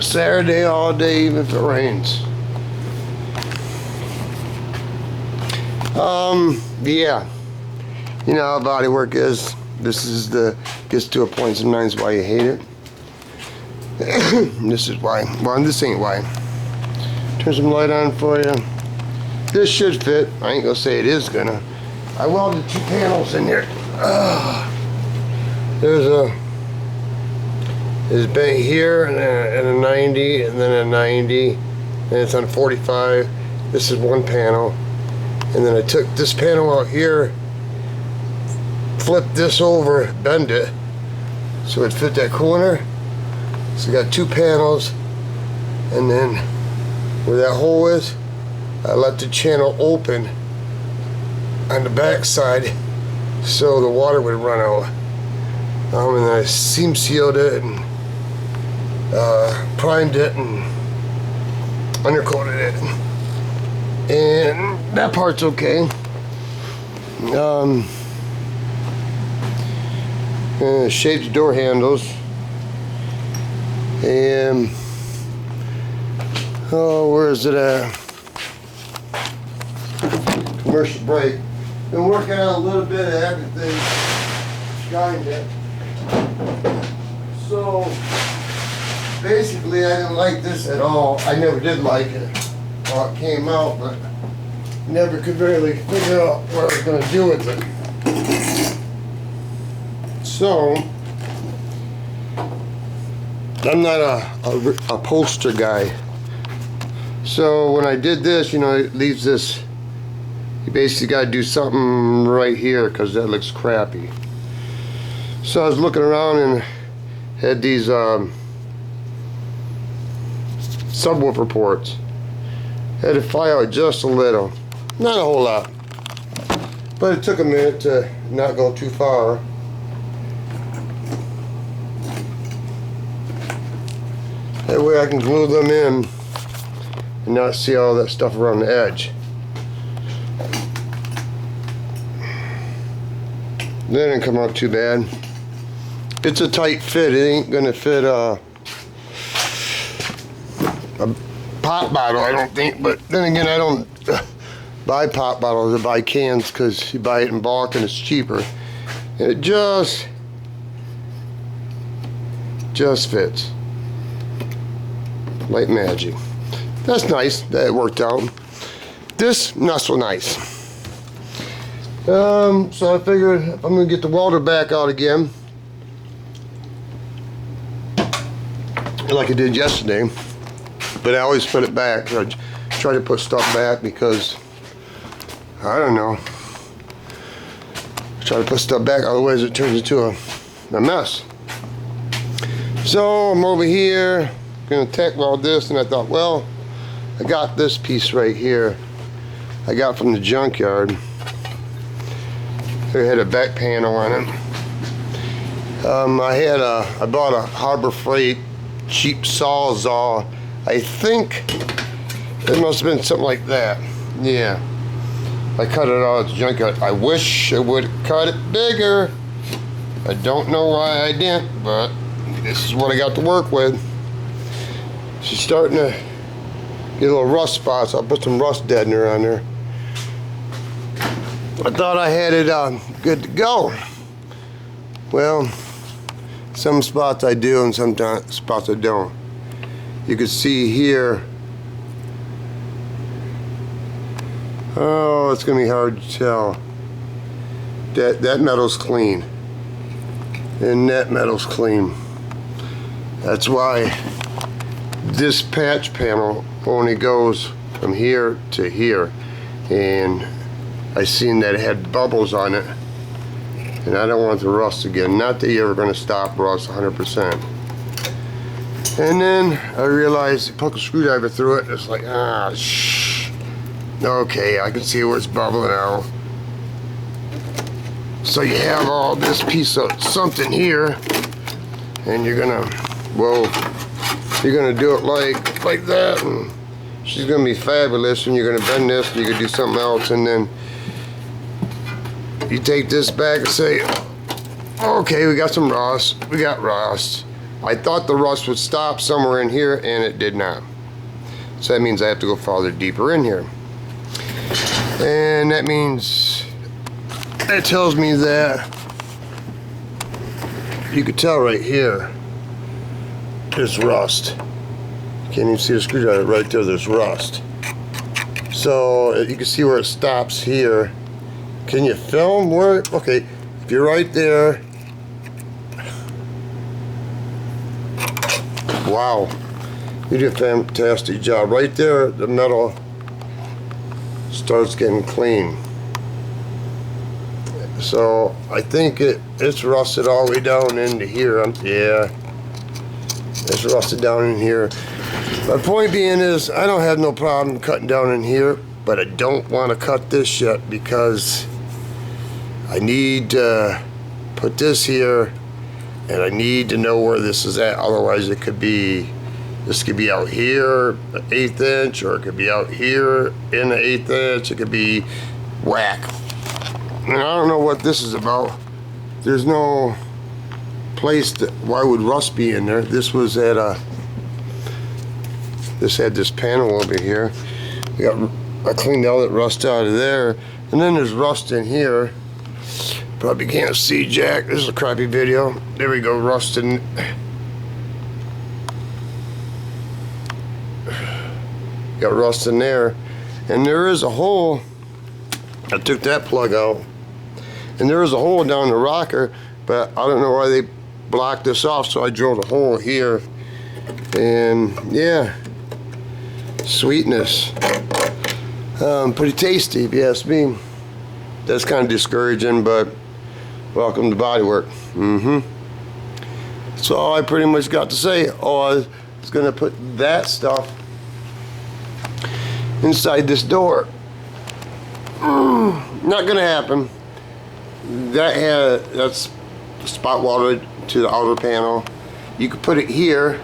Saturday all day, even if it rains. Yeah. You know how body work is. This is gets to a point sometimes why you hate it. This is why. Well, this ain't why. Turn some light on for you. This should fit. I ain't gonna say it is gonna. I welded 2 panels in here. There's bent here and a 90 and then a 90 and it's on 45. This is one panel, and then I took this panel out here, flipped this over, bend it so it fit that corner. So I got 2 panels, and then where that hole is, I left the channel open on the back side so the water would run out. And I seam sealed it and primed it and undercoated it, and that part's okay. Shaped the door handles, and where is it at? Commercial brake. Been working on a little bit of everything, shined it. So basically, I didn't like this at all. I never did like it while it came out, but never could really figure out what I was going to do with it. So I'm not a poster guy. So when I did this, you know, it leaves this. You basically got to do something right here because that looks crappy. So I was looking around and had these subwoofer ports. Had to file it just a little, not a whole lot, but it took a minute to not go too far. That way I can glue them in and not see all that stuff around the edge. That didn't come out too bad. It's a tight fit. It ain't gonna fit a pop bottle, I don't think. But then again, I don't buy pop bottles. I buy cans because you buy it in bulk and it's cheaper. And it just fits like magic. That's nice. That worked out. This not so nice. So I figured if I'm gonna get the welder back out again, like I did yesterday, but I always put it back. I try to put stuff back because I don't know. I try to put stuff back, otherwise it turns into a mess. So I'm over here gonna tack weld this, and I thought, well, I got this piece right here. I got from the junkyard. It had a back panel on it. I bought a Harbor Freight cheap Sawzall. I think it must have been something like that. Yeah. I cut it out at the junkyard. I wish I would have cut it bigger. I don't know why I didn't, but this is what I got to work with. She's starting to get a little rust spots. I'll put some rust deadener on there. I thought I had it good to go. Well, some spots I do and some spots I don't. You can see here. Oh, it's gonna be hard to tell. That metal's clean, and that metal's clean. That's why this patch panel only goes from here to here, and I seen that it had bubbles on it, and I don't want the rust again. Not that you're ever going to stop rust 100%. And then I realized, I poke a screwdriver through it, and it's like, shh. Okay, I can see where it's bubbling out. So you have all this piece of something here, and you're gonna, you're gonna do it like that, and she's gonna be fabulous. And you're gonna bend this, and you can do something else, and then you take this back and say, okay, we got some rust. We got rust. I thought the rust would stop somewhere in here, and it did not. So that means I have to go farther deeper in here. And that means, that tells me that, you could tell right here, there's rust. Can't even see the screwdriver right there, there's rust. So you can see where it stops here. Can you film where, okay, if you're right there, wow, you did a fantastic job. Right there, the metal starts getting clean. So I think it's rusted all the way down into here. Yeah, it's rusted down in here. My point being is, I don't have no problem cutting down in here, but I don't want to cut this yet because I need to put this here, and I need to know where this is at. Otherwise, it could be, this could be out here, an 1/8 inch, or it could be out here in the 1/8 inch. It could be whack. And I don't know what this is about. There's no place that, why would rust be in there? This was at a, this had this panel over here. I cleaned all that rust out of there. And then there's rust in here. Probably can't see jack. This is a crappy video. There we go, rust in. Got rust in there. And there is a hole. I took that plug out. And there is a hole down the rocker, but I don't know why they blocked this off, so I drilled a hole here. And yeah, sweetness. Pretty tasty if you ask me. That's kind of discouraging, but welcome to Bodywork. That's all I pretty much got to say. Oh, I was gonna put that stuff inside this door. Not gonna happen. That's spot welded to the outer panel. You could put it here.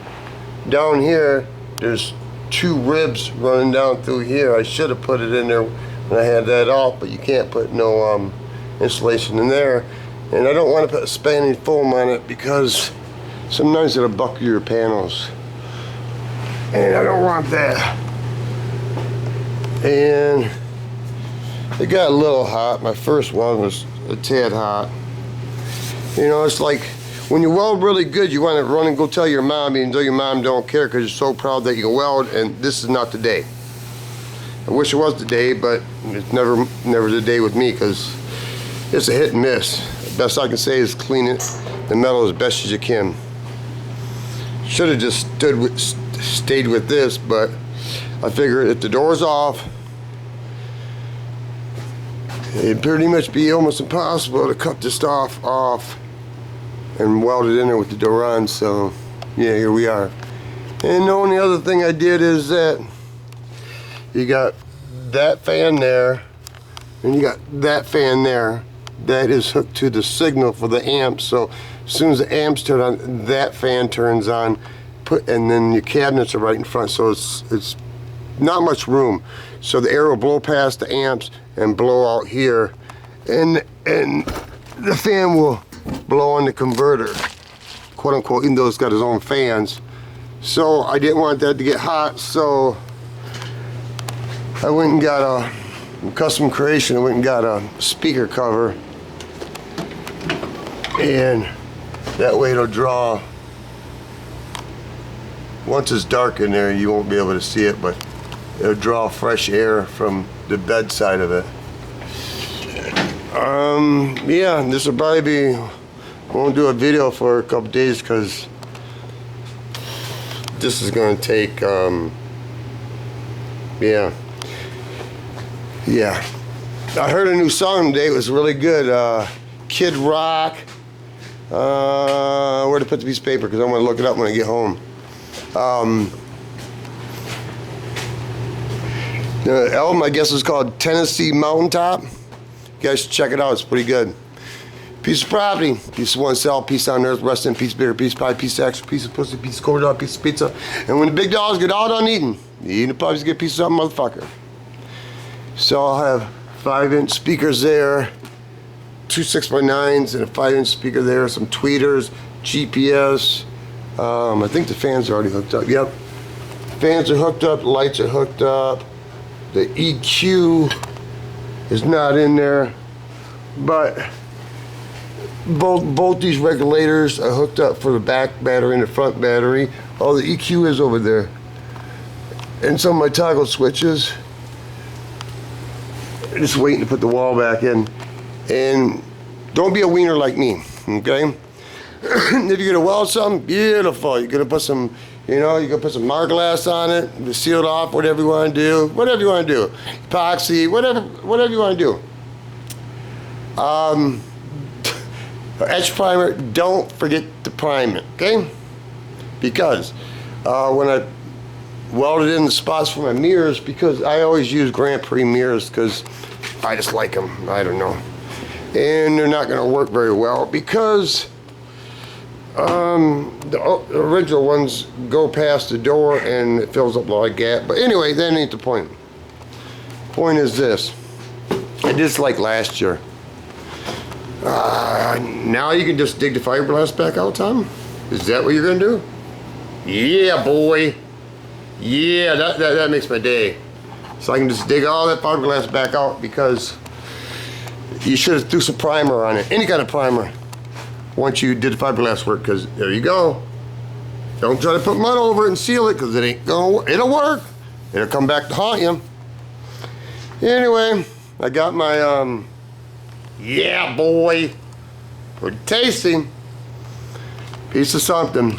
Down here, there's 2 ribs running down through here. I should have put it in there when I had that off, but you can't put no insulation in there. And I don't want to put spanning foam on it because sometimes it'll buckle your panels. And I don't want that. And it got a little hot. My first one was a tad hot. You know, it's like when you weld really good, you want to run and go tell your mom, even though your mom don't care because you're so proud that you can weld, and this is not the day. I wish it was the day, but it's never the day with me because it's a hit and miss. The best I can say is clean it, the metal as best as you can. Should have just stayed with this, but I figured if the door's off, it'd pretty much be almost impossible to cut this stuff off and weld it in there with the door on. So yeah, here we are. And the only other thing I did is that you got that fan there and you got that fan there that is hooked to the signal for the amps. So as soon as the amps turn on, that fan turns on, and then your cabinets are right in front, so it's not much room. So the air will blow past the amps and blow out here, and the fan will blow on the converter, quote unquote, even though it's got his own fans. So I didn't want that to get hot, so I went and got a custom creation. I went and got a speaker cover, and that way it'll draw, once it's dark in there you won't be able to see it, but it'll draw fresh air from the bed side of it. Yeah, this will probably be, won't do a video for a couple days because this is going to take, yeah. I heard a new song today, it was really good, Kid Rock, where to put the piece of paper because I want to look it up when I get home. The album, I guess, is called Tennessee Mountaintop. You guys should check it out, it's pretty good. Piece of property, piece of one cell, piece on earth, rest in peace, bigger piece of pie, piece of extra, piece of pussy, piece of corn dog, piece of pizza. And when the big dogs get all done eating, you eat the puppies, get a piece of something, motherfucker. So I'll have 5-inch speakers there, 2 6x9s and a 5-inch speaker there, some tweeters, GPS, I think the fans are already hooked up. Yep. Fans are hooked up, lights are hooked up. The EQ is not in there, but both these regulators are hooked up for the back battery and the front battery. All the EQ is over there. And some of my toggle switches. Just waiting to put the wall back in. And don't be a wiener like me, okay? If you're gonna weld something, beautiful. You're gonna put some, you know, you're gonna put some Marglass on it, to seal it off, whatever you wanna do. Whatever you wanna do. Epoxy, whatever you wanna do. Etch primer, don't forget to prime it, okay? Because when I welded in the spots for my mirrors, because I always use Grand Prix mirrors because I just like them, I don't know. And they're not gonna work very well because the original ones go past the door and it fills up like that. But anyway, that ain't the point. Point is this, I did this like last year. Now you can just dig the fiberglass back out, Tom? Is that what you're gonna do? Yeah, boy. Yeah, that makes my day. So I can just dig all that fiberglass back out because you should have threw some primer on it. Any kind of primer. Once you did the fiberglass work, because there you go. Don't try to put mud over it and seal it because it ain't gonna work. It'll work. It'll come back to haunt you. Anyway, I got my yeah, boy. Pretty tasty. Piece of something.